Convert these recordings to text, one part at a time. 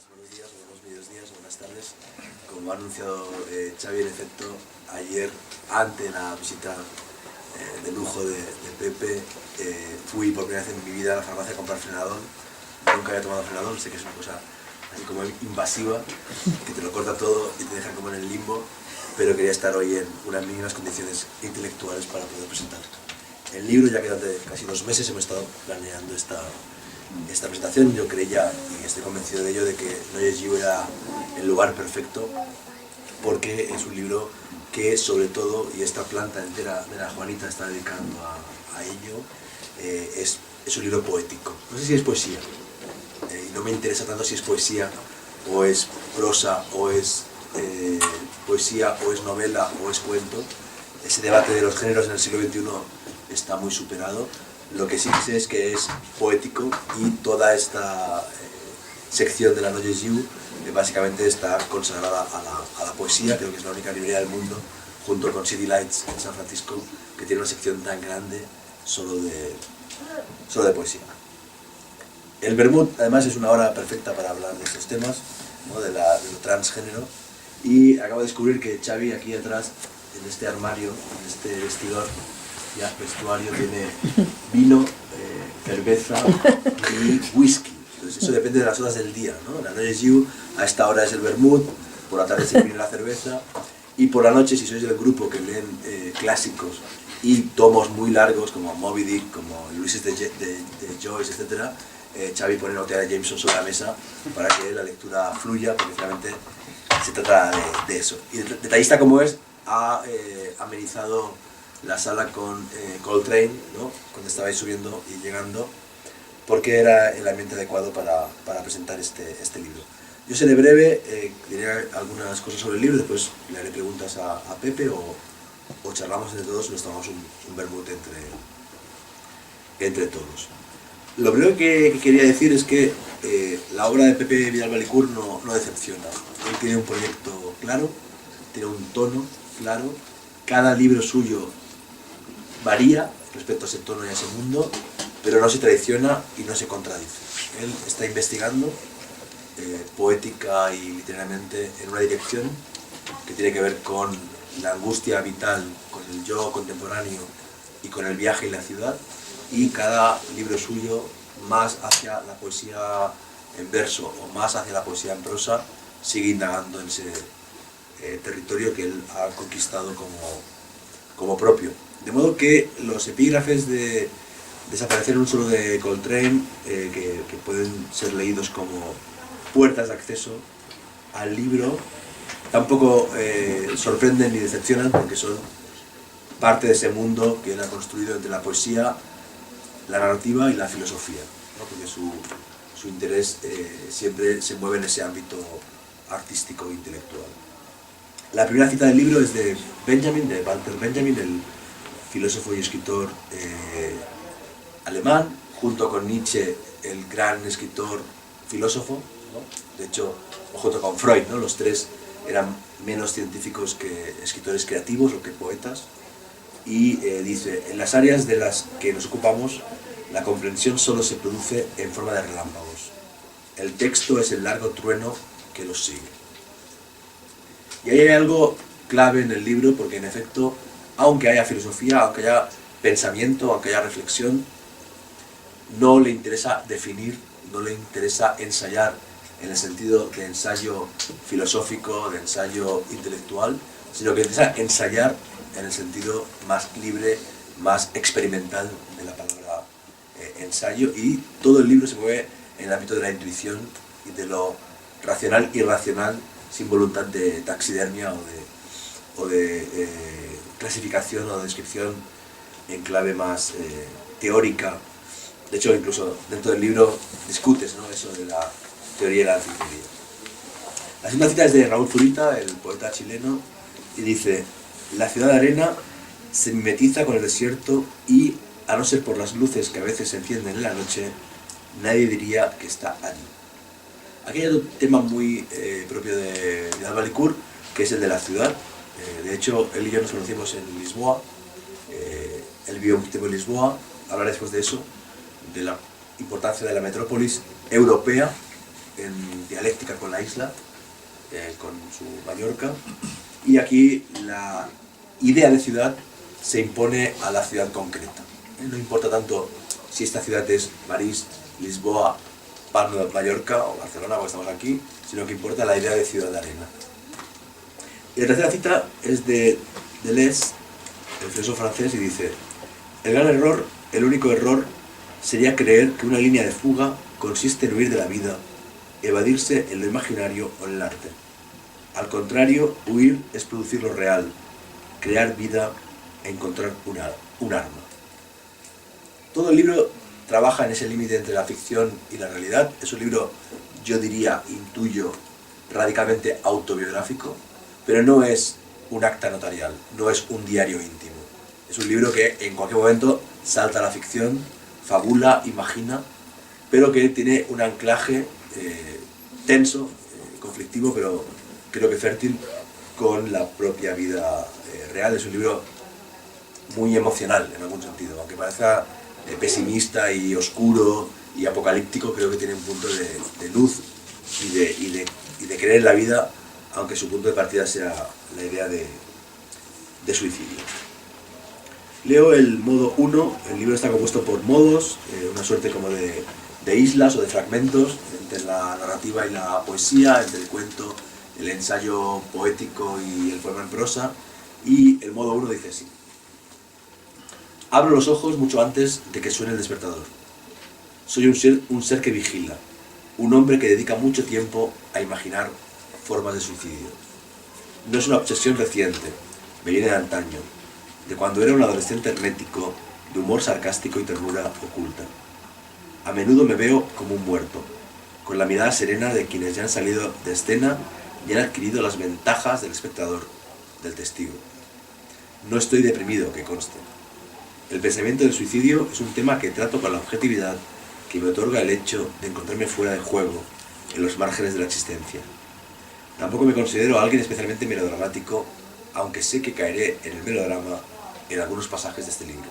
buenos días, o buenos medios días, o buenas tardes. Como ha anunciado Xavi, en efecto, ayer, ante la visita de lujo de Pepe, fui por primera vez en mi vida a la farmacia a comprar Frenadol. Nunca había tomado Frenadol, sé que es una cosa así como invasiva, que te lo corta todo y te deja como en el limbo, pero quería estar hoy en unas mínimas condiciones intelectuales para poder presentar el libro, ya que durante casi 2 meses hemos estado planeando esta presentación. Yo creía, y estoy convencido de ello, de que Noyes Jiu era el lugar perfecto, porque es un libro que, sobre todo, y esta planta entera de la Juanita está dedicando a ello, es un libro poético. No sé si es poesía, y no me interesa tanto si es poesía, o es prosa, o es poesía, o es novela, o es cuento. Ese debate de los géneros en el siglo XXI está muy superado. Lo que sí sé es que es poético, y toda esta sección de la Noyes Jiu básicamente está consagrada a la poesía. Creo que es la única librería del mundo, junto con City Lights en San Francisco, que tiene una sección tan grande solo de poesía. El Vermut, además, es una hora perfecta para hablar de estos temas, ¿no? de lo transgénero, y acabo de descubrir que Xavi, aquí atrás, en este armario, en este vestidor, ya vestuario, tiene vino, cerveza y whisky. Entonces eso depende de las horas del día, ¿no? La Noyes Jiu a esta hora es el vermut, por la tarde se viene la cerveza, y por la noche, si sois del grupo que leen clásicos y tomos muy largos como Moby Dick, como Ulysses de Joyce, etc., Xavi pone una botella de Jameson sobre la mesa para que la lectura fluya, porque finalmente se trata de eso. Y detallista como es, ha amenizado la sala con Coltrane, ¿no? Cuando estabais subiendo y llegando, porque era el ambiente adecuado para presentar este libro. Yo seré breve, diré algunas cosas sobre el libro, después le haré preguntas a Pepe, o charlamos entre todos y nos tomamos un vermut entre todos. Lo primero que quería decir es que la obra de Pepe Vidal-Balicourt no decepciona. Él tiene un proyecto claro, tiene un tono claro, cada libro suyo varía respecto a ese tono y a ese mundo, pero no se traiciona y no se contradice. Él está investigando poética y literalmente en una dirección que tiene que ver con la angustia vital, con el yo contemporáneo y con el viaje y la ciudad, y cada libro suyo, más hacia la poesía en verso o más hacia la poesía en prosa, sigue indagando en ese territorio que él ha conquistado como propio. De modo que los epígrafes de Desaparecer un solo de Coltrane, que pueden ser leídos como puertas de acceso al libro, tampoco sorprenden ni decepcionan, porque son parte de ese mundo que él ha construido entre la poesía, la narrativa y la filosofía, ¿no? Porque su interés siempre se mueve en ese ámbito artístico e intelectual. La primera cita del libro es de Walter Benjamin, el filósofo y escritor alemán, junto con Nietzsche, el gran escritor filósofo, ¿no? De hecho, junto con Freud, ¿no? Los tres eran menos científicos que escritores creativos o que poetas, y dice: en las áreas de las que nos ocupamos, la comprensión solo se produce en forma de relámpagos. El texto es el largo trueno que los sigue. Y ahí hay algo clave en el libro, porque en efecto, aunque haya filosofía, aunque haya pensamiento, aunque haya reflexión, no le interesa definir, no le interesa ensayar en el sentido de ensayo filosófico, de ensayo intelectual, sino que le interesa ensayar en el sentido más libre, más experimental de la palabra ensayo, y todo el libro se mueve en el ámbito de la intuición y de lo racional y irracional, sin voluntad de taxidermia o de clasificación o de descripción en clave más teórica. De hecho, incluso dentro del libro discutes, ¿no? Eso de la teoría y la antiteoría. La segunda cita es de Raúl Zurita, el poeta chileno, y dice: la ciudad de arena se mimetiza con el desierto y, a no ser por las luces que a veces se encienden en la noche, nadie diría que está allí. Aquí hay otro tema muy propio de Vidal-Balicourt, que es el de la ciudad. De hecho, él y yo nos conocimos en Lisboa. Él vivió un tiempo en Lisboa. Hablaré después de eso, de la importancia de la metrópolis europea en dialéctica con la isla, con su Mallorca, y aquí la idea de ciudad se impone a la ciudad concreta. No importa tanto si esta ciudad es París, Lisboa, Palma de Mallorca o Barcelona, porque estamos aquí, sino que importa la idea de ciudad de arena. Y la tercera cita es de Deleuze, el filósofo francés, y dice: el gran error, el único error, sería creer que una línea de fuga consiste en huir de la vida, evadirse en lo imaginario o en el arte. Al contrario, huir es producir lo real, crear vida e encontrar un arma. Todo el libro trabaja en ese límite entre la ficción y la realidad. Es un libro, yo diría, intuyo, radicalmente autobiográfico, pero no es un acta notarial, no es un diario íntimo. Es un libro que en cualquier momento salta a la ficción, fabula, imagina, pero que tiene un anclaje tenso, conflictivo, pero creo que fértil, con la propia vida real. Es un libro muy emocional en algún sentido, aunque parezca pesimista y oscuro y apocalíptico, creo que tiene un punto de luz y de creer en la vida, aunque su punto de partida sea la idea de suicidio. Leo el modo 1. El libro está compuesto por modos, una suerte como de islas o de fragmentos entre la narrativa y la poesía, entre el cuento, el ensayo poético y el poema en prosa. Y el modo 1 dice así: abro los ojos mucho antes de que suene el despertador. Soy un ser que vigila, un hombre que dedica mucho tiempo a imaginar formas de suicidio. No es una obsesión reciente, me viene de antaño, de cuando era un adolescente hermético, de humor sarcástico y ternura oculta. A menudo me veo como un muerto, con la mirada serena de quienes ya han salido de escena y han adquirido las ventajas del espectador, del testigo. No estoy deprimido, que conste. El pensamiento del suicidio es un tema que trato con la objetividad que me otorga el hecho de encontrarme fuera de juego, en los márgenes de la existencia. Tampoco me considero alguien especialmente melodramático, aunque sé que caeré en el melodrama en algunos pasajes de este libro.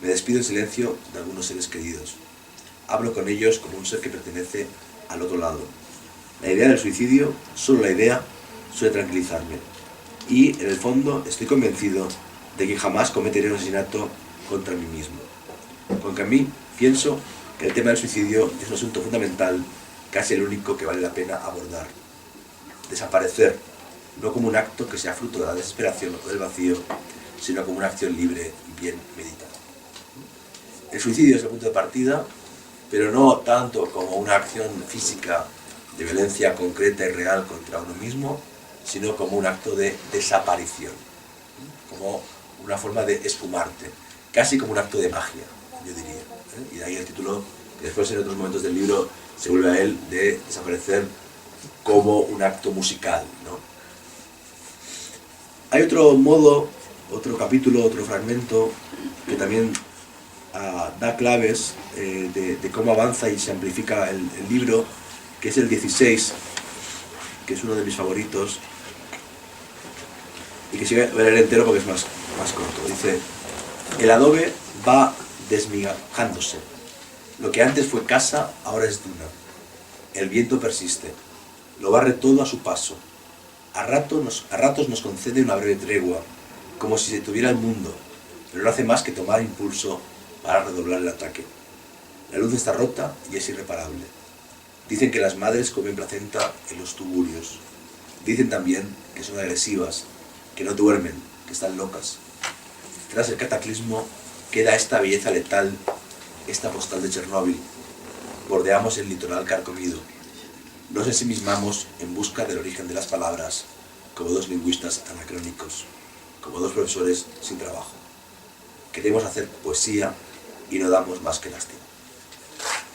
Me despido en silencio de algunos seres queridos. Hablo con ellos como un ser que pertenece al otro lado. La idea del suicidio, solo la idea, suele tranquilizarme. Y, en el fondo, estoy convencido de que jamás cometeré un asesinato contra mí mismo. Con que a mí pienso que el tema del suicidio es un asunto fundamental, casi el único que vale la pena abordar. Desaparecer, no como un acto que sea fruto de la desesperación o del vacío, sino como una acción libre y bien meditada. El suicidio es el punto de partida, pero no tanto como una acción física de violencia concreta y real contra uno mismo, sino como un acto de desaparición, como una forma de esfumarte, casi como un acto de magia, yo diría. Y de ahí el título, que después en otros momentos del libro se vuelve a él, de desaparecer como un acto musical, ¿no? Hay otro modo, otro capítulo, otro fragmento que también da claves de cómo avanza y se amplifica el libro, que es el 16, que es uno de mis favoritos, y que sí voy a leer entero porque es más corto. Dice: el adobe va desmigajándose. Lo que antes fue casa, ahora es duna. El viento persiste. Lo barre todo a su paso. A ratos nos concede una breve tregua, como si se tuviera el mundo, pero no hace más que tomar impulso para redoblar el ataque. La luz está rota y es irreparable. Dicen que las madres comen placenta en los tuburios. Dicen también que son agresivas, que no duermen, que están locas. Tras el cataclismo queda esta belleza letal, esta postal de Chernóbil. Bordeamos el litoral carcomido. Nos ensimismamos en busca del origen de las palabras, como dos lingüistas anacrónicos, como dos profesores sin trabajo. Queremos hacer poesía y no damos más que lástima.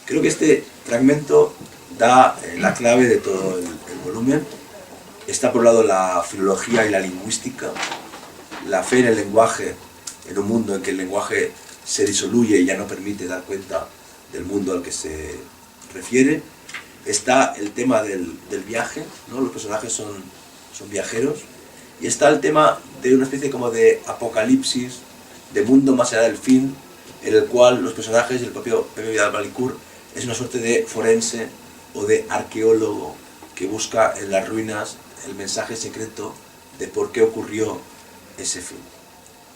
Creo que este fragmento da la clave de todo el volumen. Está por un lado la filología y la lingüística, la fe en el lenguaje, en un mundo en que el lenguaje se disoluye y ya no permite dar cuenta del mundo al que se refiere. Está el tema del viaje, ¿no? Los personajes son viajeros. Y está el tema de una especie como de apocalipsis, de mundo más allá del fin, en el cual los personajes, el propio Pepe Vidal-Balicourt, es una suerte de forense o de arqueólogo que busca en las ruinas el mensaje secreto de por qué ocurrió ese fin.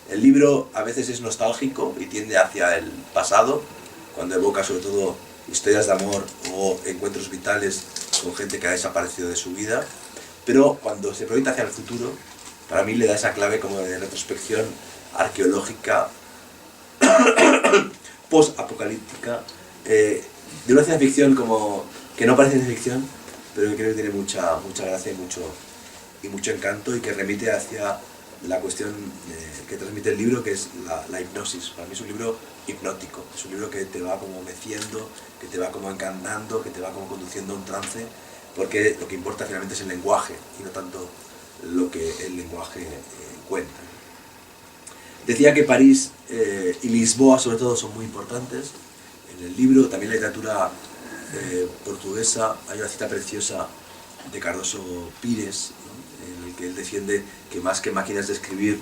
El libro a veces es nostálgico y tiende hacia el pasado, cuando evoca sobre todo historias de amor o encuentros vitales con gente que ha desaparecido de su vida, pero cuando se proyecta hacia el futuro, para mí le da esa clave como de retrospección arqueológica post-apocalíptica, de una ciencia ficción como que no parece ciencia ficción, pero que creo que tiene mucha gracia y mucho encanto, y que remite hacia la cuestión que transmite el libro, que es la hipnosis. Para mí es un libro hipnótico, es un libro que te va como meciendo, que te va como encantando, que te va como conduciendo a un trance, porque lo que importa finalmente es el lenguaje y no tanto lo que el lenguaje cuenta. Decía que París y Lisboa sobre todo son muy importantes en el libro, también la literatura portuguesa. Hay una cita preciosa de Cardoso Pires, ¿no?, en el que él defiende que más que máquinas de escribir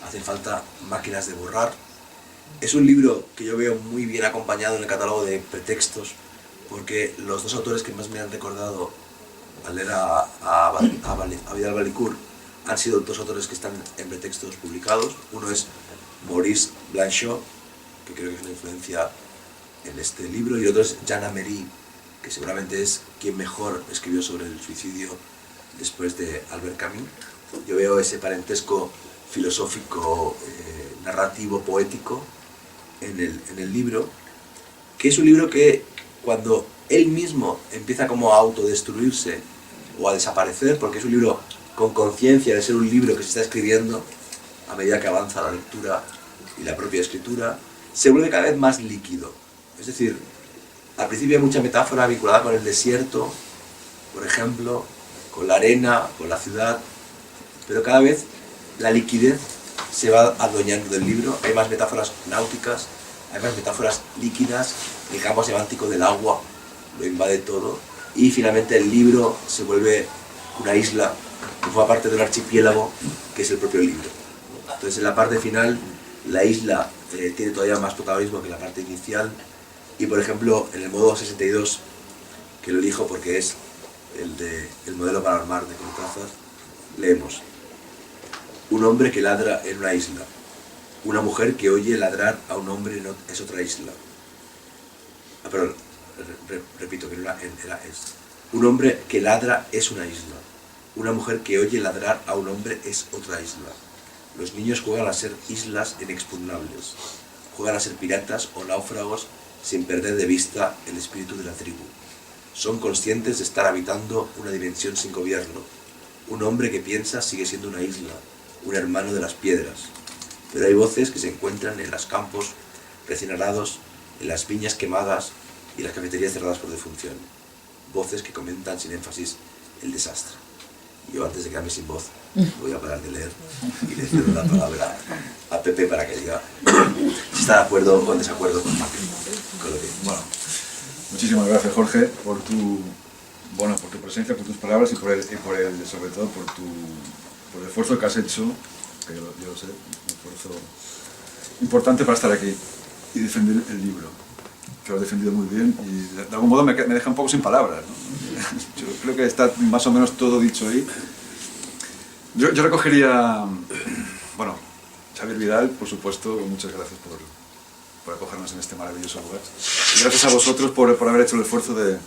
hacen falta máquinas de borrar. Es un libro que yo veo muy bien acompañado en el catálogo de pretextos, porque los dos autores que más me han recordado al leer a Vidal Valicourt han sido dos autores que están en pretextos publicados. Uno es Maurice Blanchot, que creo que es una influencia en este libro, y el otro es Jean Améry, que seguramente es quien mejor escribió sobre el suicidio después de Albert Camus. Yo veo ese parentesco filosófico, narrativo, poético en el libro, que es un libro que cuando él mismo empieza como a autodestruirse o a desaparecer, porque es un libro con conciencia de ser un libro que se está escribiendo a medida que avanza la lectura y la propia escritura, se vuelve cada vez más líquido. Es decir, al principio hay mucha metáfora vinculada con el desierto, por ejemplo, con la arena, con la ciudad, pero cada vez la liquidez se va adueñando del libro. Hay más metáforas náuticas, hay más metáforas líquidas, el campo semántico del agua lo invade todo, y finalmente el libro se vuelve una isla que forma parte de un archipiélago que es el propio libro. Entonces en la parte final la isla tiene todavía más protagonismo que la parte inicial, y por ejemplo en el modo 62, que lo elijo porque es el modelo para el mar de Cortázar, leemos: un hombre que ladra en una isla, una mujer que oye ladrar a un hombre es otra isla. Perdón, repito, que es un hombre que ladra es una isla, una mujer que oye ladrar a un hombre es otra isla. Los niños juegan a ser islas inexpugnables, juegan a ser piratas o náufragos sin perder de vista el espíritu de la tribu. Son conscientes de estar habitando una dimensión sin gobierno. Un hombre que piensa sigue siendo una isla, un hermano de las piedras. Pero hay voces que se encuentran en los campos recién arados, en las viñas quemadas y las cafeterías cerradas por defunción. Voces que comentan sin énfasis el desastre. Yo, antes de quedarme sin voz, voy a parar de leer y le cedo la palabra a Pepe para que diga si está de acuerdo o en desacuerdo con lo que... Bueno, muchísimas gracias, Jorge, por tu presencia, por tus palabras y sobre todo por el esfuerzo que has hecho, que yo lo sé, un esfuerzo importante para estar aquí y defender el libro, que lo has defendido muy bien y de algún modo me deja un poco sin palabras, ¿no? Yo creo que está más o menos todo dicho ahí. Yo recogería, bueno, Xavier Vidal, por supuesto, muchas gracias por acogernos en este maravilloso lugar. Y gracias a vosotros por haber hecho el esfuerzo de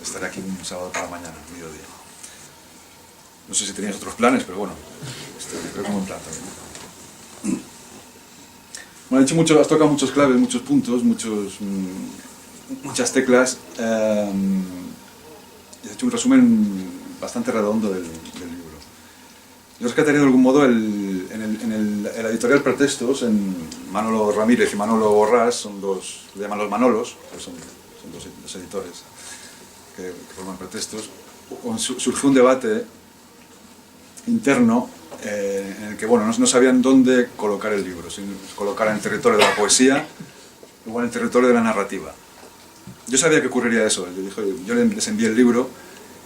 estar aquí un sábado por la mañana, mediodía. No sé si tenías otros planes, pero bueno, creo que es un buen plan también. Bueno, has tocado muchos claves, muchos puntos, muchas teclas. Y has hecho un resumen bastante redondo del libro. Yo rescataría de algún modo en la editorial Pretextos, en Manolo Ramírez y Manolo Borrás, le llaman los Manolos, pues son dos editores que forman Pretextos. Surgió un debate interno en el que no sabían dónde colocar el libro, si colocar en el territorio de la poesía o en el territorio de la narrativa. Yo sabía que ocurriría eso. Yo les envié el libro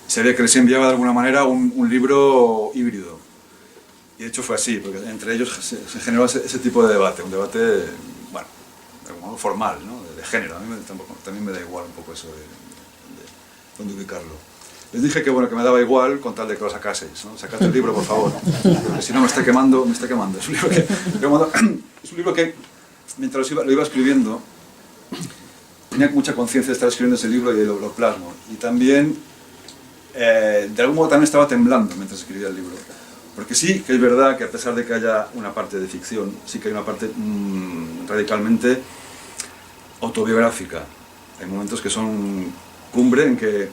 y sabía que les enviaba de alguna manera un libro híbrido. Y de hecho fue así, porque entre ellos se generó ese tipo de debate, un debate, bueno, de algún modo formal, ¿no? De género. A mí también me da igual un poco eso dónde ubicarlo. Les dije que, bueno, que me daba igual con tal de que lo sacaseis, ¿no? Sacad el libro, por favor, porque si no me está quemando, me está quemando. Es un libro que mientras lo iba escribiendo, tenía mucha conciencia de estar escribiendo ese libro y lo plasmo. Y también, de algún modo, también estaba temblando mientras escribía el libro. Porque sí que es verdad que a pesar de que haya una parte de ficción, sí que hay una parte radicalmente autobiográfica. Hay momentos que son cumbre en que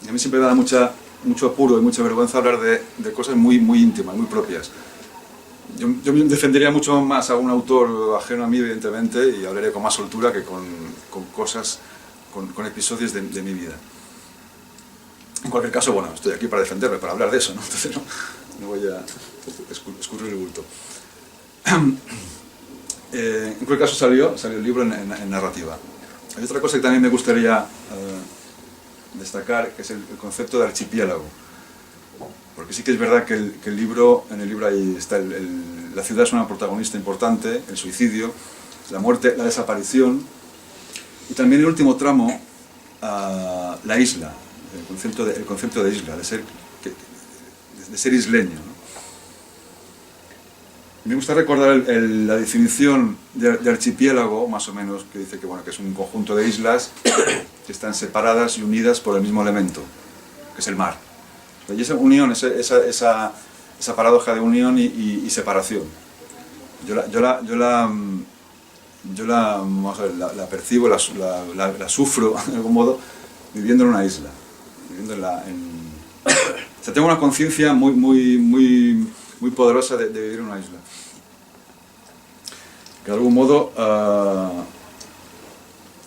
a mí siempre me da mucho apuro y mucha vergüenza hablar de cosas muy íntimas, muy propias. Yo defendería mucho más a un autor ajeno a mí, evidentemente, y hablaría con más soltura que con cosas, con episodios de mi vida. En cualquier caso, bueno, estoy aquí para defenderme, para hablar de eso, ¿no? Entonces no voy a escurrir el bulto. En cualquier caso salió el libro en narrativa. Hay otra cosa que también me gustaría destacar, que es el concepto de archipiélago. Porque sí que es verdad que en el libro ahí está la ciudad es una protagonista importante, el suicidio, la muerte, la desaparición, y también el último tramo, la isla, el concepto de isla, de ser isleño, ¿no? Me gusta recordar la definición de archipiélago, más o menos, que dice que, bueno, que es un conjunto de islas que están separadas y unidas por el mismo elemento, que es el mar. Y esa unión, esa paradoja de unión y separación, yo vamos a ver, la percibo, la sufro de algún modo viviendo en una isla, o sea, tengo una conciencia muy poderosa de vivir en una isla, que de algún modo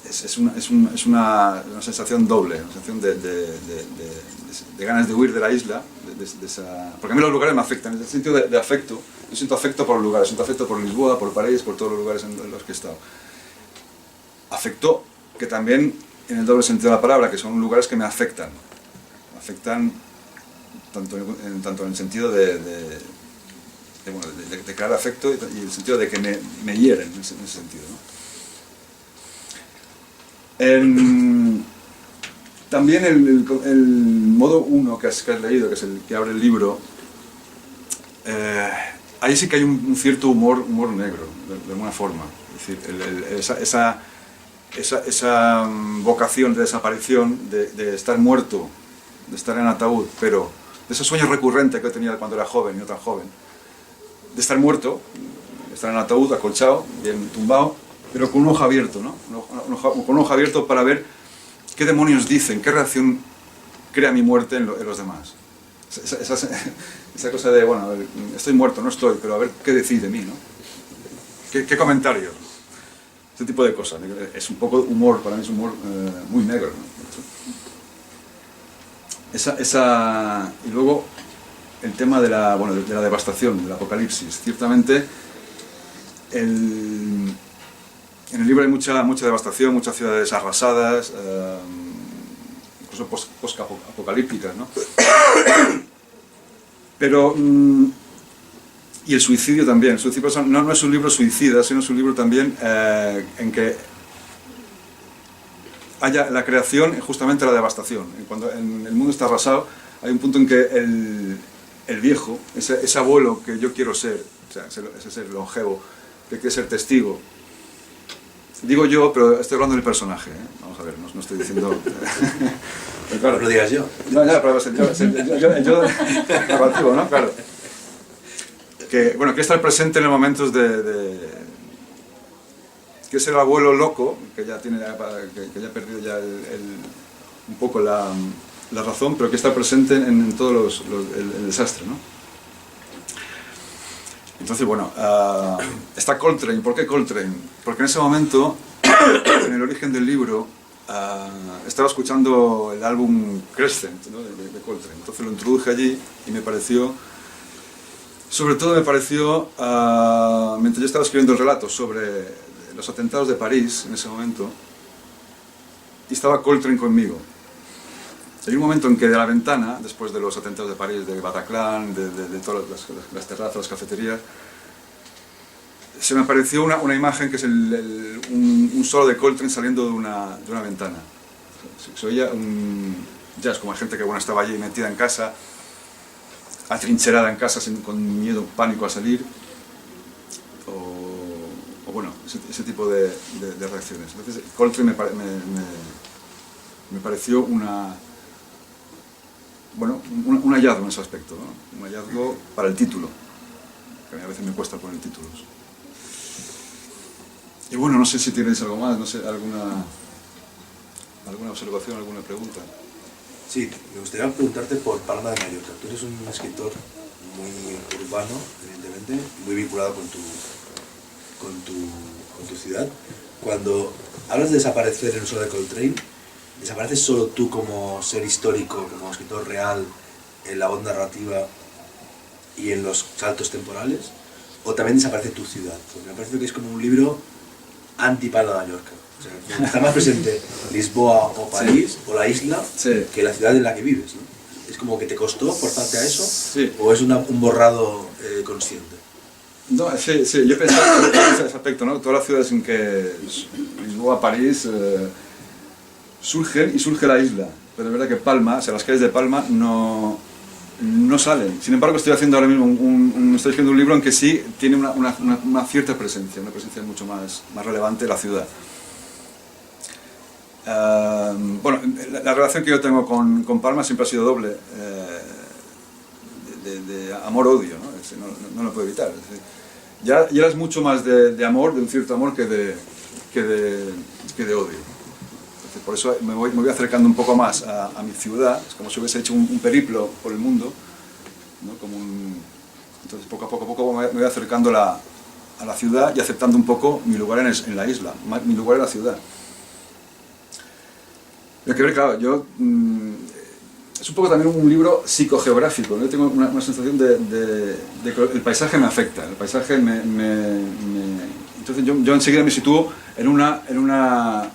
es una sensación doble, una sensación de ganas de huir de la isla, porque a mí los lugares me afectan, en el sentido de afecto. Yo siento afecto por los lugares, siento afecto por Lisboa, por París, por todos los lugares en los que he estado. Afecto que también, en el doble sentido de la palabra, que son lugares que me afectan tanto en el sentido de crear afecto y el sentido de que me hieren en ese sentido, ¿no? También el modo 1 que has leído, que es el que abre el libro, ahí sí que hay un cierto humor negro, de alguna forma. Es decir, esa vocación de desaparición, de estar muerto, de estar en ataúd, pero de ese sueño recurrente que yo tenía cuando era joven y no tan joven, de estar muerto, de estar en ataúd, acolchado, bien tumbado, pero con un ojo abierto, ¿no? Con un ojo abierto para ver qué demonios dicen, qué reacción crea mi muerte en los demás. Esa cosa de, bueno, a ver, estoy muerto, no estoy, pero a ver qué decide mí, ¿no? ¿Qué comentario? Ese tipo de cosas. Es un poco humor, para mí es humor muy negro, ¿no? Y luego el tema de la devastación, del apocalipsis. Ciertamente, en el libro hay mucha devastación, muchas ciudades arrasadas, incluso post-apocalípticas, ¿no? Pero, y el suicidio también. El suicidio no es un libro suicida, sino es un libro también en que haya la creación y justamente la devastación. Cuando el mundo está arrasado, hay un punto en que el viejo, ese abuelo que yo quiero ser, o sea, ese ser longevo, que quiere ser testigo. Digo yo, pero estoy hablando del personaje, ¿eh? Vamos a ver, no estoy diciendo... Pero claro, no lo digas yo. No, ya, pero yo narrativo, ¿no? Claro. Que estar presente en los momentos que es el abuelo loco, que ya ha perdido ya un poco la razón, pero que está presente en todo el desastre, ¿no? Entonces, bueno, está Coltrane. ¿Por qué Coltrane? Porque en ese momento, en el origen del libro, estaba escuchando el álbum Crescent, ¿no? de Coltrane. Entonces lo introduje allí y me pareció, sobre todo mientras yo estaba escribiendo el relato sobre los atentados de París en ese momento, y estaba Coltrane conmigo. Hay un momento en que de la ventana, después de los atentados de París, de Bataclan, de todas las terrazas, las cafeterías, se me apareció una imagen que es un solo de Coltrane saliendo de una ventana. Se oía un jazz, como hay gente que bueno, estaba allí metida en casa, atrincherada en casa con miedo, pánico a salir, o bueno, ese tipo de reacciones. Entonces Coltrane me pareció un hallazgo en ese aspecto, ¿no? Un hallazgo para el título, que a veces me cuesta poner títulos. Y bueno, no sé si tienes algo más, no sé, alguna observación, alguna pregunta. Sí, me gustaría preguntarte por Palma de Mallorca. Tú eres un escritor muy urbano, evidentemente, muy vinculado con tu ciudad. Cuando hablas de desaparecer en el uso de Coltrane, ¿desapareces solo tú como ser histórico, como escritor real, en la voz narrativa y en los saltos temporales? ¿O también desaparece tu ciudad? Porque me parece que es como un libro anti-Palma de Mallorca. O sea, está más presente Lisboa o París, sí, o la isla, sí, que la ciudad en la que vives, ¿no? ¿Es como que te costó forzarte a eso? Sí. ¿O es un borrado consciente? No, sí, yo pensaba en ese aspecto, ¿no? Todas las ciudades en que Lisboa, París, surgen y surge la isla. Pero es verdad que Palma, o sea, las calles de Palma no salen. Sin embargo, estoy haciendo ahora mismo estoy escribiendo un libro en que sí tiene una cierta presencia, una presencia mucho más relevante de la ciudad. Bueno, la relación que yo tengo con Palma siempre ha sido doble, de amor-odio, ¿no? No lo puedo evitar. Es decir, ya es mucho más de amor, de un cierto amor, que de odio. Entonces, por eso me voy acercando un poco más a mi ciudad. Es como si hubiese hecho un periplo por el mundo, ¿no? Entonces poco a poco me voy acercando a la ciudad y aceptando un poco mi lugar en la isla, mi lugar en la ciudad. Hay que ver, claro, es un poco también un libro psicogeográfico, ¿no? Yo tengo una sensación de que el paisaje me afecta, el paisaje entonces yo enseguida me sitúo en la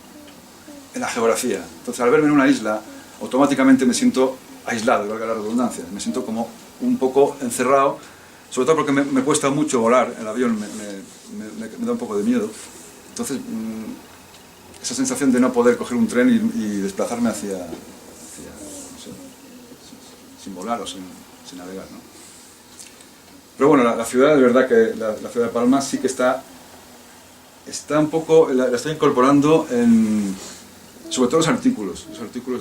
geografía. Entonces al verme en una isla, automáticamente me siento aislado, valga la redundancia, me siento como un poco encerrado, sobre todo porque me cuesta mucho volar, el avión me da un poco de miedo. Entonces, esa sensación de no poder coger un tren y desplazarme hacia no sé, sin volar o sin navegar, ¿no? Pero bueno, la ciudad, de verdad que la ciudad de Palma sí que está un poco, la estoy incorporando sobre todo los artículos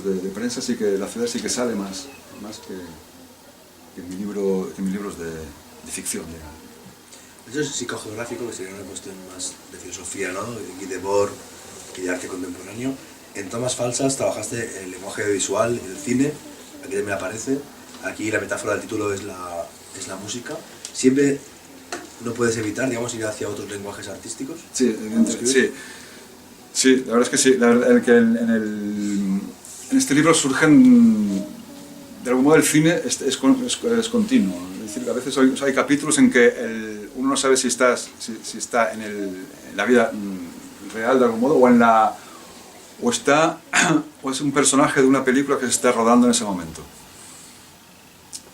de prensa, sí que la ciudad sí que sale más que mis libros de ficción, digamos. Eso es psicogeográfico, que sería una cuestión más de filosofía, ¿no? Y de Bohr, y de arte contemporáneo. En Tomas Falsas trabajaste el lenguaje visual, el cine, aquí también aparece. Aquí la metáfora del título es la música. Siempre no puedes evitar, digamos, ir hacia otros lenguajes artísticos. Sí, evidentemente, sí, la verdad es que sí. La verdad que en este libro surgen, de algún modo el cine es continuo. Es decir, a veces hay capítulos en que uno no sabe si está en la vida real de algún modo o es un personaje de una película que se está rodando en ese momento.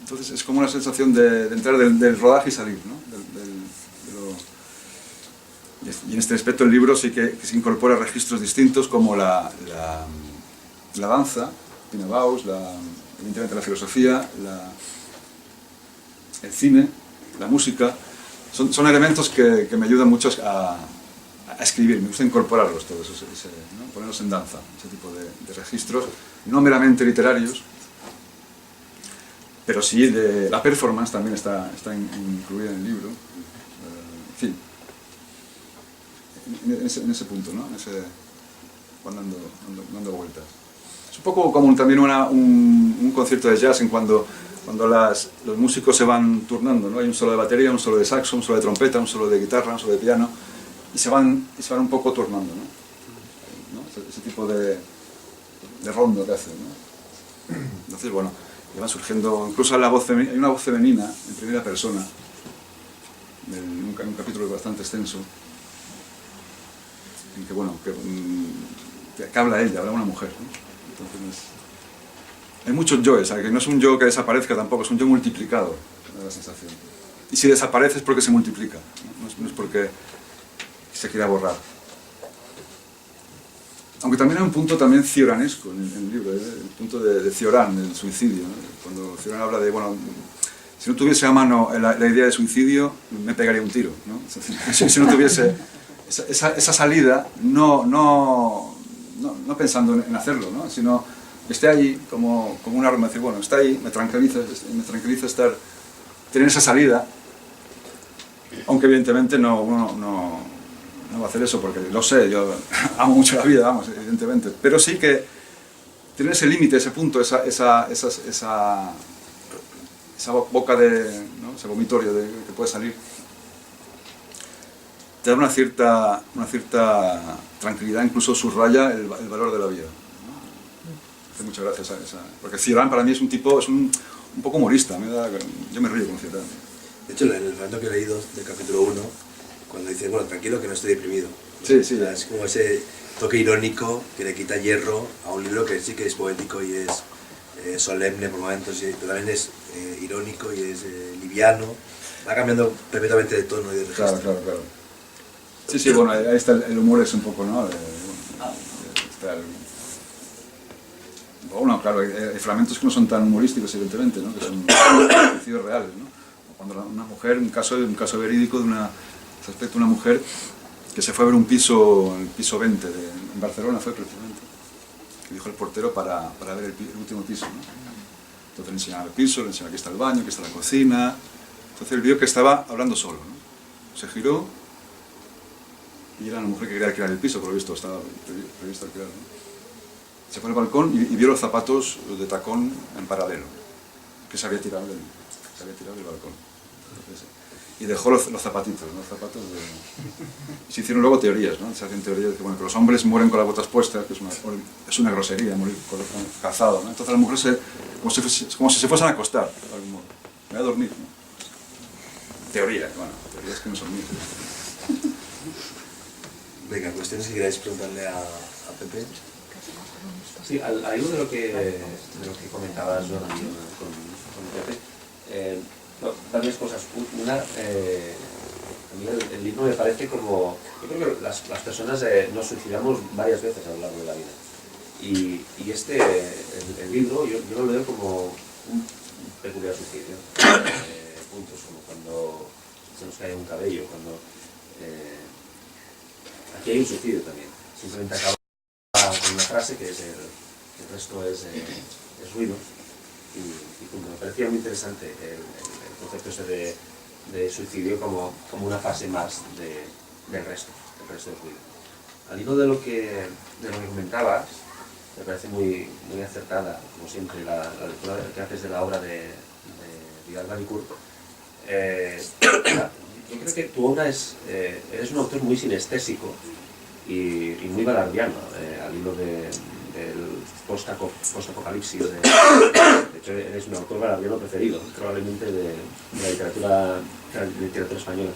Entonces es como una sensación de entrar del rodaje y salir, ¿no? Y en este aspecto el libro sí que se incorpora registros distintos como la danza, Pina Bausch, evidentemente la filosofía, el cine, la música. Son elementos que me ayudan mucho a escribir, me gusta incorporarlos todos, ¿no? Ponerlos en danza, ese tipo de registros, no meramente literarios, pero sí la performance también está incluida en el libro. En fin, en ese punto, ¿no? Dando vueltas. Es un poco como también un concierto de jazz en cuando los músicos se van turnando, ¿no? Hay un solo de batería, un solo de saxo, un solo de trompeta, un solo de guitarra, un solo de piano, y se van un poco turnando, ¿no? Ese tipo de rondo que hacen, ¿no? Entonces, bueno, y van surgiendo, incluso hay una voz femenina en primera persona, en un capítulo bastante extenso, en que, bueno, que habla ella, habla una mujer, ¿no? Entonces, hay muchos yoes, que no es un yo que desaparezca tampoco, es un yo multiplicado, me da la sensación. Y si desaparece es porque se multiplica, no es porque se quiera borrar. Aunque también hay un punto también cioranesco en el libro, el punto de Cioran, el suicidio, ¿no? Cuando Cioran habla de, bueno, si no tuviese a mano la idea de suicidio, me pegaría un tiro, ¿no? Si no tuviese esa salida, no pensando en hacerlo, ¿no? Sino que esté ahí como un arma, decir, bueno, está ahí, me tranquiliza tener esa salida, aunque evidentemente no va a hacer eso, porque lo sé, yo amo mucho la vida, vamos, evidentemente, pero sí que tener ese límite, ese punto, esa boca ¿no? Ese vomitorio que puede salir, te da una cierta tranquilidad, incluso subraya el valor de la vida, ¿no? Hace muchas gracias a esa, porque Cioran para mí es un tipo, es un poco humorista, yo me río con Cioran. De hecho, en el fragmento que he leído del capítulo 1, cuando dice, bueno, tranquilo que no estoy deprimido. Sí, sí. Es como ese toque irónico que le quita hierro a un libro que sí que es poético y es solemne por momentos, pero también es irónico y es liviano. Va cambiando perpetuamente de tono y de registro. Claro. Sí, bueno, ahí está el humor, es un poco, ¿no? Bueno, claro, hay fragmentos que no son tan humorísticos, evidentemente, ¿no? Que son suicidios reales, ¿no? Cuando una mujer, un caso verídico de una mujer que se fue a ver un piso, el piso 20 en Barcelona fue precisamente, que dijo el portero para ver el último piso, ¿no? Entonces le enseñaba el piso, le enseñaba aquí está el baño, aquí está la cocina, entonces él vio que estaba hablando solo, ¿no? Se giró y era una mujer que quería alquilar el piso, por lo visto estaba previsto alquilar, ¿no? Se fue al balcón y vio los zapatos de tacón en paralelo, que se había tirado del balcón. Entonces, y dejó los zapatitos, ¿no? Se hicieron luego teorías, ¿no? Se hacen teorías de que, bueno, que los hombres mueren con las botas puestas, que es una grosería morir con calzado, ¿no? Entonces las mujeres como si se fuesen a acostar, de algún modo. Me voy a dormir, ¿no? Teorías que no son mías. Venga, cuestiones que queráis preguntarle a Pepe. Sí, al hilo de lo que comentabas, Joan, con Pepe, varias cosas. Una, a mí el libro me parece como... Yo creo que las personas nos suicidamos varias veces a lo largo de la vida. Y el libro, yo lo veo como un peculiar suicidio. Puntos, como cuando se nos cae un cabello, cuando... aquí hay un suicidio también. Simplemente acaba con una frase que es el resto es ruido. Y punto. Me parecía muy interesante el concepto ese de suicidio como una fase más del resto del ruido. Al hilo de lo que comentabas, me parece muy acertada, como siempre, la lectura que haces de la obra de Vidal Balicourt. Yo creo que tu obra eres un autor muy sinestésico y muy balardiano, al hilo del post-apocalipsis. De hecho, eres un autor balardiano preferido, probablemente, de la literatura española.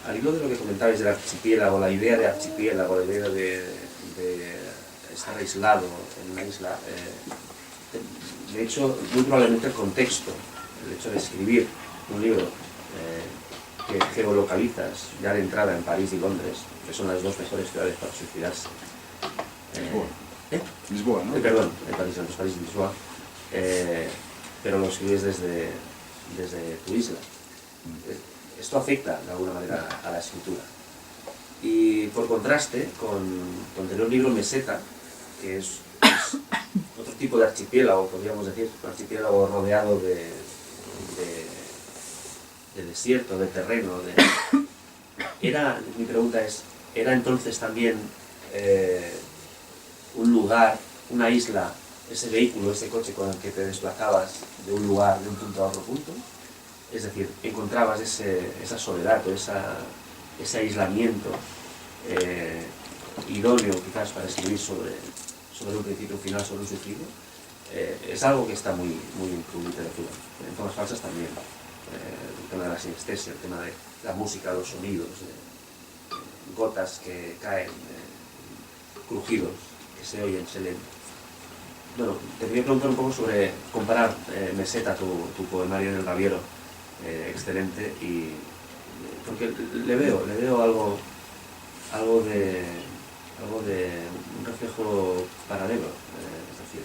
Al hilo de lo que comentabais del archipiélago, la idea de archipiélago, la idea de estar aislado en una isla, de hecho, muy probablemente el contexto, el hecho de escribir un libro que geolocalizas ya de entrada en París y Londres, que son las dos mejores ciudades para suicidarse. Lisboa, ¿no? Perdón, París y Lisboa, pero lo escribes desde tu isla. Esto afecta de alguna manera a la escritura. Y por contraste, con tener un libro Meseta, que es otro tipo de archipiélago, podríamos decir, un archipiélago rodeado de desierto, de terreno. Mi pregunta es, ¿era entonces también un lugar, una isla, ese vehículo, ese coche con el que te desplazabas de un lugar, de un punto a otro punto? Es decir, ¿encontrabas esa soledad o ese aislamiento idóneo quizás para escribir sobre un principio, un final, sobre un suicidio? Es algo que está muy en tu literatura. En Tomas Falsas también. El tema de la sinestesia, el tema de la música, los sonidos, gotas que caen, crujidos que se oyen, se leen. Bueno, te quería preguntar un poco sobre comparar Meseta, tu poemario en El Rabiero, excelente, y porque le veo algo de algo de un reflejo paralelo, es decir,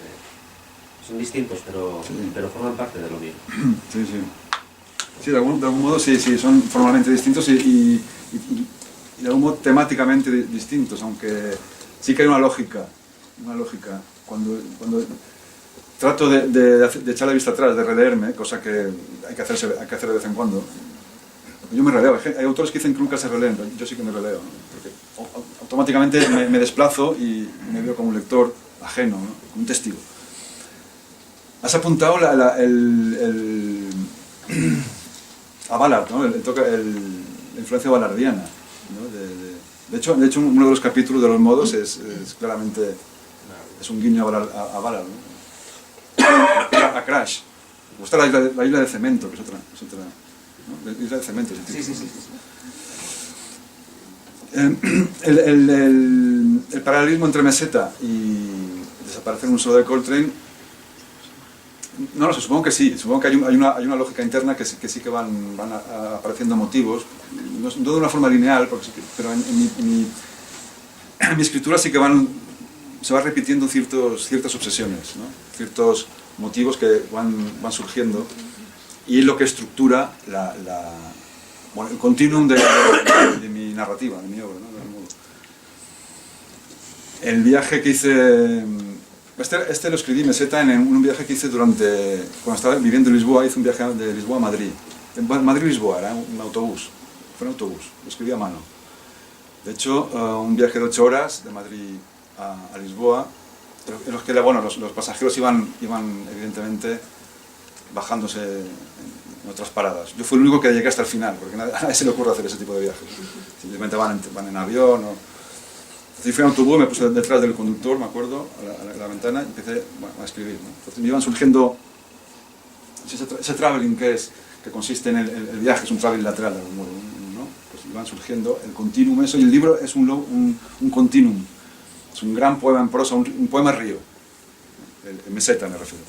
son distintos, pero forman parte de lo mismo. Sí, sí. Sí, de algún modo sí, son formalmente distintos y de algún modo temáticamente distintos, aunque sí que hay una lógica. Cuando trato de echar la vista atrás, de releerme, cosa que hay que hacer de vez en cuando. Yo me releo, hay autores que dicen que nunca se releen, pero yo sí que me releo, ¿no? Porque automáticamente me desplazo y me veo como un lector ajeno, ¿no? Como un testigo. Has apuntado a Ballard, ¿no? La influencia ballardiana, ¿no? De hecho, uno de los capítulos de los modos es claramente un guiño a Ballard, ¿no? A Crash. Me gusta la isla de cemento, que es otra ¿no? La isla de cemento. Sí. El paralelismo entre Meseta y desaparecer un solo de Coltrane, no lo sé, supongo que sí, supongo que hay una lógica interna que sí que van apareciendo motivos, no de una forma lineal, pero en mi escritura sí que se va repitiendo ciertas obsesiones, ¿no? Ciertos motivos que van surgiendo, y es lo que estructura el continuum de mi narrativa, de mi obra, ¿no? El viaje que hice... Este lo escribí, Meseta, en un viaje que hice cuando estaba viviendo en Lisboa. Hice un viaje de Lisboa a Madrid. Madrid-Lisboa, era un autobús. Fue un autobús, lo escribí a mano. De hecho, un viaje de 8 horas de Madrid a Lisboa, en los que los pasajeros iban evidentemente bajándose en otras paradas. Yo fui el único que llegué hasta el final, porque a nadie se le ocurre hacer ese tipo de viajes. Simplemente van en avión o... Entonces fui a un autobús, me puse detrás del conductor, me acuerdo, a la ventana, y empecé a escribir, ¿no? Entonces me iban surgiendo ese traveling que consiste en el viaje, es un traveling lateral de algún modo, ¿no? Pues iban surgiendo el continuum, eso, y el libro es un continuum, es un gran poema en prosa, un poema río, el Meseta me refiero.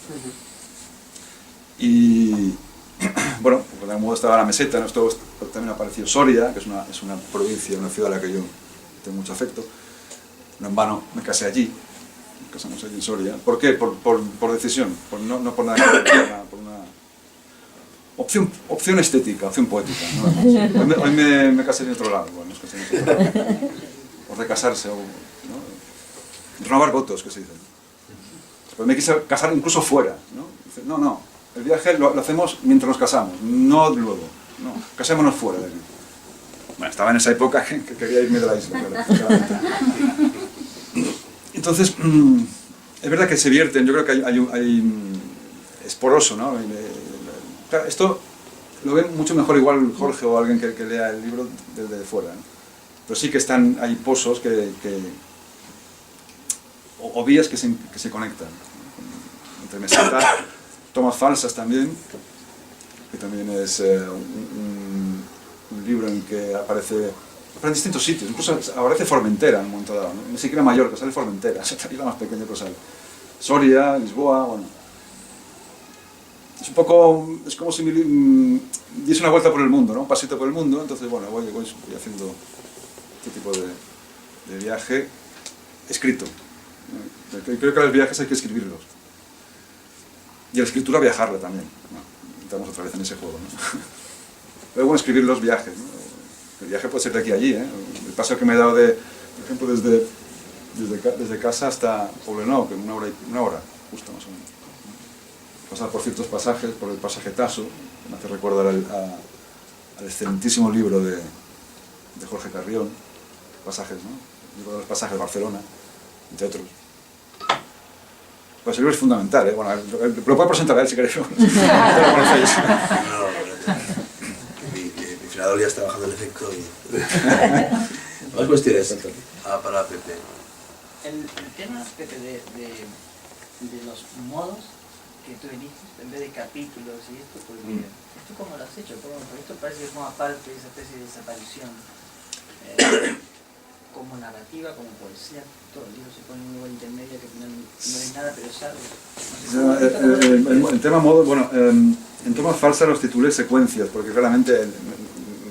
Y bueno, pues de algún modo estaba la Meseta, ¿no? Esto también apareció Soria, que es una provincia, una ciudad a la que yo tengo mucho afecto. No en vano me casé allí, nos casamos allí en Soria. ¿Por qué? Por decisión, no por nada, por una opción estética, opción poética, ¿no? Hoy me casé en otro lado, bueno, nos casamos en otro lado. Por de casarse, ¿no? Renovar votos, que se dice. Pues me quise casar incluso fuera, ¿no? Dice, no, el viaje lo hacemos mientras nos casamos, no luego, no, casémonos fuera de aquí. Bueno, estaba en esa época que quería irme de la isla, claramente. Entonces, es verdad que se vierten, yo creo que es poroso, ¿no? Claro, esto lo ve mucho mejor igual Jorge o alguien que lea el libro desde fuera, ¿no? Pero sí que hay pozos o vías que se conectan, ¿no? Entre Meseta, tomas falsas también, que también es un libro en que aparece en distintos sitios, incluso aparece Formentera en un momento dado, ¿no? Ni siquiera Mallorca, sale Formentera, es la más pequeña que sale. Soria, Lisboa, bueno. Es como si diese una vuelta por el mundo, ¿no? Un pasito por el mundo, entonces bueno, voy haciendo este tipo de viaje escrito, ¿no? Creo que los viajes hay que escribirlos. Y la escritura viajarla también, ¿no? Estamos otra vez en ese juego, ¿no? Pero bueno, escribir los viajes, ¿no? El viaje puede ser de aquí a allí, ¿eh? El paso que me he dado por ejemplo, desde casa hasta Poblenou, que una hora, justo más o menos. Pasar por ciertos pasajes, por el pasaje Tasso, que me hace recordar al excelentísimo libro de Jorge Carrión, Pasajes, ¿no? El libro de los pasajes de Barcelona, entre otros. Pues el libro es fundamental, ¿eh? Bueno, lo puedo presentar a él si queréis. No lo conocéis. Mi Filador ya está bajando el efecto y... Más cuestiones para Pepe. El tema, Pepe, de los modos que tú elige, en vez de capítulos y esto, porque ¿esto cómo lo has hecho? Porque esto parece que forma parte de esa especie de desaparición como narrativa, como poesía, todo el libro se pone en un lugar intermedio que no es nada, pero es algo. El tema modo, bueno, en tomas falsas los titulé secuencias, porque realmente,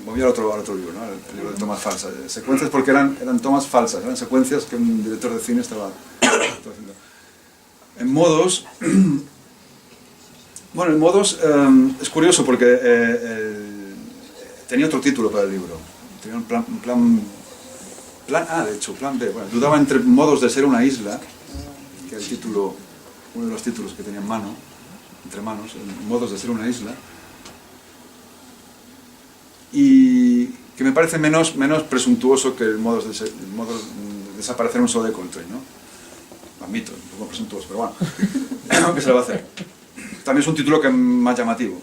voy al otro libro, ¿no? El libro de tomas falsas. Secuencias porque eran tomas falsas, eran secuencias que un director de cine estaba haciendo. En modos... Bueno, en modos es curioso porque tenía otro título para el libro. Tenía un plan A, de hecho, plan B. Bueno, dudaba entre modos de ser una isla, que era el título, uno de los títulos que tenía en mano, entre manos, modos de ser una isla, y que me parece menos presuntuoso que el modos de desaparecer un show de Coltrane, ¿no? Admito, un poco presuntuoso, pero bueno, ¿qué se le va a hacer? También es un título que es más llamativo.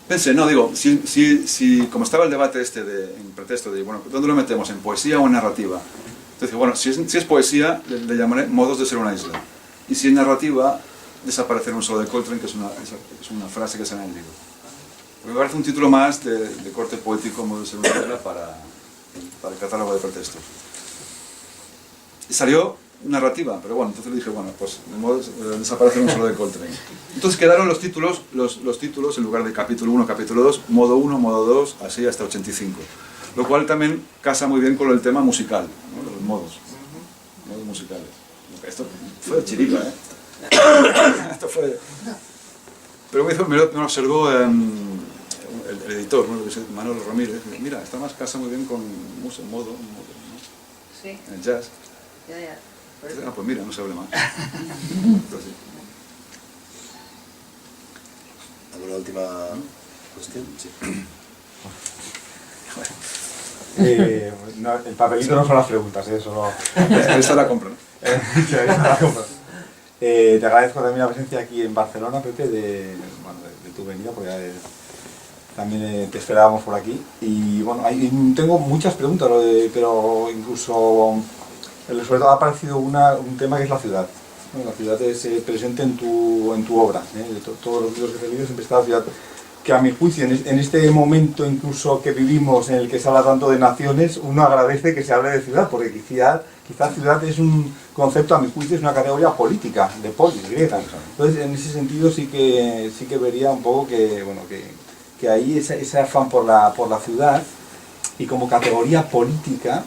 Pensé, no, digo, si como estaba el debate en pretexto de, bueno, ¿dónde lo metemos? ¿En poesía o en narrativa? Entonces, bueno, si es poesía, le llamaré modos de ser una isla. Y si es narrativa, desaparecer un solo de Coltrane, que es una frase que sale en el libro. Porque me parece un título más de corte poético, modos de ser una isla, para el catálogo de pretextos. Y salió narrativa, pero bueno, entonces le dije, bueno, pues desaparecer un solo de Coltrane. Entonces quedaron los títulos en lugar de capítulo 1, capítulo 2, modo 1, modo 2, así hasta 85. Lo cual también casa muy bien con el tema musical, ¿no? Los modos musicales. Esto fue de chiripa, ¿eh? Esto fue... Pero me lo observó el editor, ¿no? Manolo Ramírez. Mira, esta más casa muy bien con modo, ¿no? Sí. El jazz. Ya. Ah, pues mira, no se hable más. Entonces, ¿Alguna última cuestión? Sí. No, el papelito no son las preguntas, solo... esa la compro, ¿no? Sí, esa la compro. Te agradezco también la presencia aquí en Barcelona, Pepe, de tu venida, porque también te esperábamos por aquí. Y bueno, tengo muchas preguntas, pero incluso... Sobre todo ha aparecido un tema que es la ciudad. ¿No? La ciudad es presente en tu obra. Todos los libros que he leído siempre está la ciudad. Que a mi juicio, en este momento incluso que vivimos, en el que se habla tanto de naciones, uno agradece que se hable de ciudad, porque quizás ciudad es un concepto, a mi juicio, es una categoría política, de polis, griega. Entonces, en ese sentido sí que vería un poco que ahí ese afán por la ciudad, y como categoría política,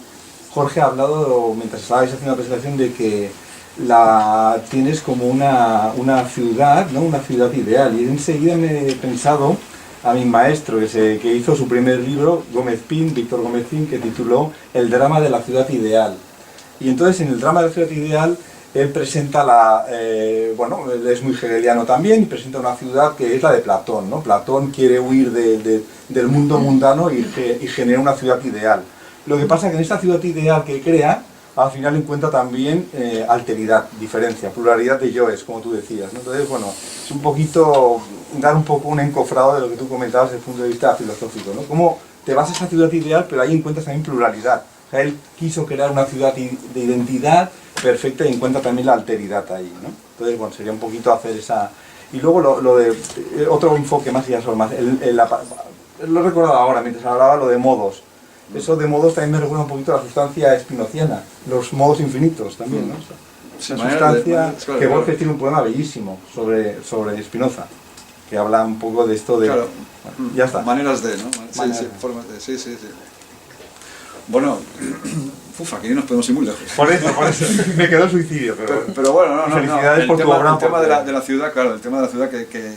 Jorge ha hablado, mientras estabais haciendo la presentación, de que tienes como una ciudad, ¿no? Una ciudad ideal. Y enseguida me he pensado a mi maestro, que hizo su primer libro, Víctor Gómez Pin, que tituló El drama de la ciudad ideal. Y entonces en el drama de la ciudad ideal, él presenta él es muy hegeliano también, y presenta una ciudad que es la de Platón, ¿no? Platón quiere huir del mundo mundano y genera una ciudad ideal. Lo que pasa es que en esta ciudad ideal que crea, al final encuentra también alteridad, diferencia, pluralidad de yoes, como tú decías, ¿no? Entonces, bueno, es un poquito, dar un poco un encofrado de lo que tú comentabas desde el punto de vista filosófico, ¿no? Cómo te vas a esa ciudad ideal, pero ahí encuentras también pluralidad. O sea, él quiso crear una ciudad de identidad perfecta y encuentra también la alteridad ahí, ¿no? Entonces, bueno, sería un poquito hacer esa... Y luego lo de otro enfoque más, ya son más, lo he recordado ahora, mientras hablaba lo de modos. Eso de modos también me recuerda un poquito a la sustancia spinoziana, los modos infinitos también, ¿no? Una sustancia que Borges tiene un poema bellísimo sobre Spinoza, que habla un poco de esto de... Claro, bueno, ya está. Maneras de, ¿no? Formas de, sí. Bueno, aquí nos podemos ir muy lejos. Por eso, me quedó suicidio, pero bueno, no. Felicidades por tu obra. El tema de la ciudad, claro, el tema de la ciudad que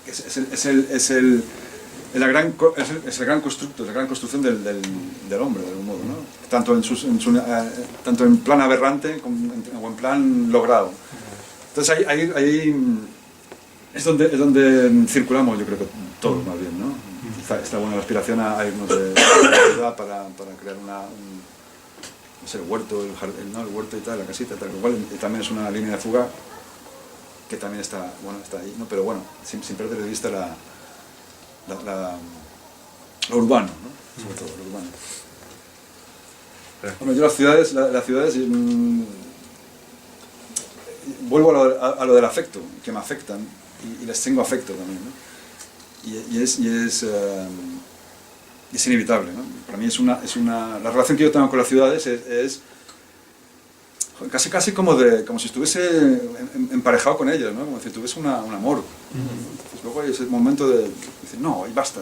es el gran constructo, la gran construcción del hombre, de algún modo, ¿no? Tanto en plan aberrante o en plan logrado. Entonces ahí es donde circulamos, yo creo que todos más bien, ¿no? Está buena la aspiración a irnos de la ciudad para crear el huerto, el jardín, ¿no? El huerto y tal, la casita, tal cual. También es una línea de fuga que también está ahí, ¿no? Pero bueno, sin perder de vista lo urbano, ¿no? Sobre todo lo urbano. Bueno, yo las ciudades vuelvo a lo del afecto, que me afectan y les tengo afecto también, ¿no? Y es inevitable, ¿no? Para mí la relación que yo tengo con las ciudades es casi como si estuviese emparejado con ellos, ¿no? Como si tuviese un amor. Pues luego hay ese momento de decir, no, y basta.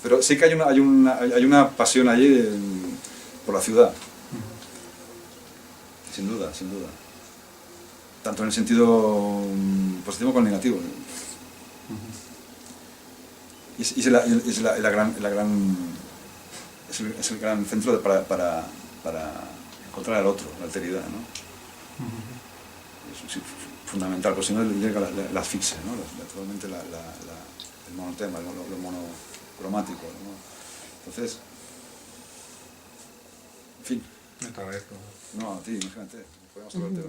Pero sí que hay una pasión allí por la ciudad. Sin duda, sin duda. Tanto en el sentido positivo como en el negativo. Y es el gran centro para encontrar al otro, la alteridad, ¿no? Es fundamental, porque si no llega la asfixia, ¿no? Naturalmente el monotema, lo monocromático, ¿no? Entonces, en fin. Me te agradezco. No, a ti, imagínate, podemos hablar de